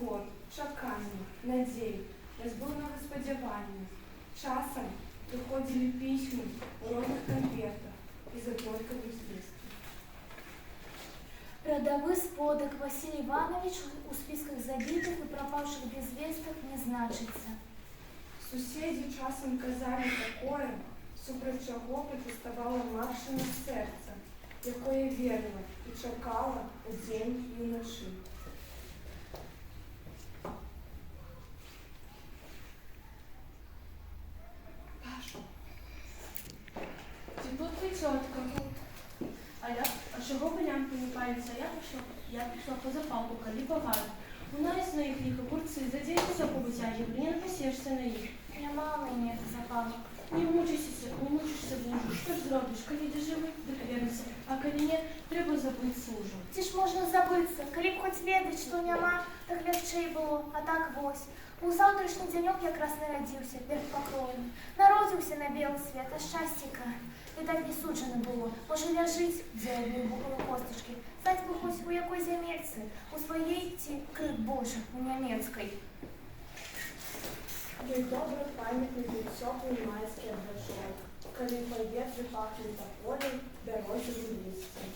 год, чакання, надзей, нязбыўнага спадзявання. Часам прыходзілі пісьмы ў розных канвертах і заплёткавых звестках. Родовый сподок Василий Иванович у списках забитых и пропавших без весток не значится. Суседзі часам казалі такое, супраць чаго пратэставала Машына сэрца, якое верыла і чакала удзень і ўначы. Паша, ці тут ти цьотка? А чого б лямпи не паліться? Я пішла по запалку, калі погано. У нас на їх огурці, за день соку витягивали, не напасешся на їх. Я мало нет запалок. Не мучайся, боже, що ж зробиш? Коли ти живий, довернешся, а коли ні, треба забыть служу. Ці ж можна забыцца, калі б хоць ведаць, што няма, так лягчэй было, а так вось. У заўтрашні дзянёк якраз нарадзіўся перад пакроем. Народзіўся на белы свет, а шчасціка. Відаць, не суджана было. Можа, ляжыць, дзе адны бухавы костачкі. Стаць бы хоць у якой зямельцы, у сваей ці, крык Божа, у нямецкай. Ёй добра памятны быў цёплы майскі адвячок, калі ў паветры пахне таполем, бярозавым лісцем.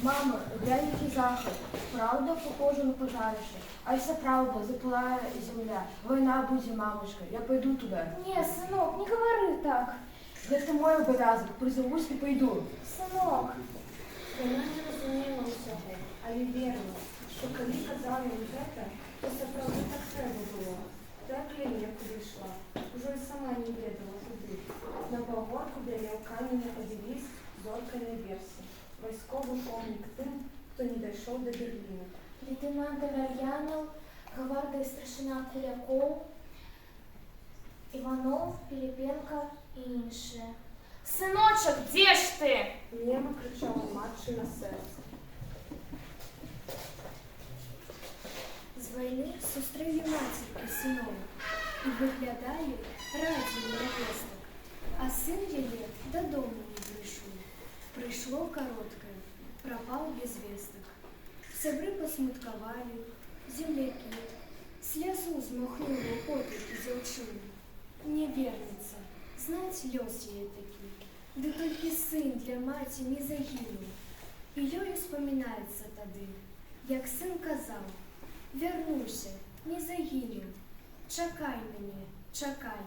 Мама, глянь, який захід. Правда похоже на пожарище? А если правда, запылая земля. Война будет, мамушка. Я пойду туда. Не, сынок, не говори так. Это мой обовязок. Призовусь и пойду. Сынок. Яна не разумела ўсяго, але верыла, што калі казала ім гэта, то сапраўды так трэба было. Так і некуды ішла. Ужо і сама не ведала куды. На пагорку бялеў каменны абеліск з зоркай наверсе. Вайсковы помнік тым, хто не дайшоў да Берліна. Лейтенант Аверьянов, гвардии старшина Куляков, Иванов, Пилипенко и іншие. Сыночек, где ж ты? Нема кричала Машина серце. З війни зустріли матірки синову і виглядали раді невесток, а син її додому не прийшов. Прийшло коротке, пропал без весток. Сябры посмутковали, земляки, слезу змахнули подруги дзяўчыны. Не вернется, знать лёс ей такі. Да толькі сын для маці не загінуў. І ёй успамінаецца тады, як сын казаў: «Вярнуся, не загінуў, чакай мяне, чакай».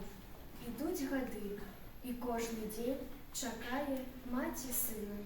Ідуць гады, і кожны дзень чакае маці сына.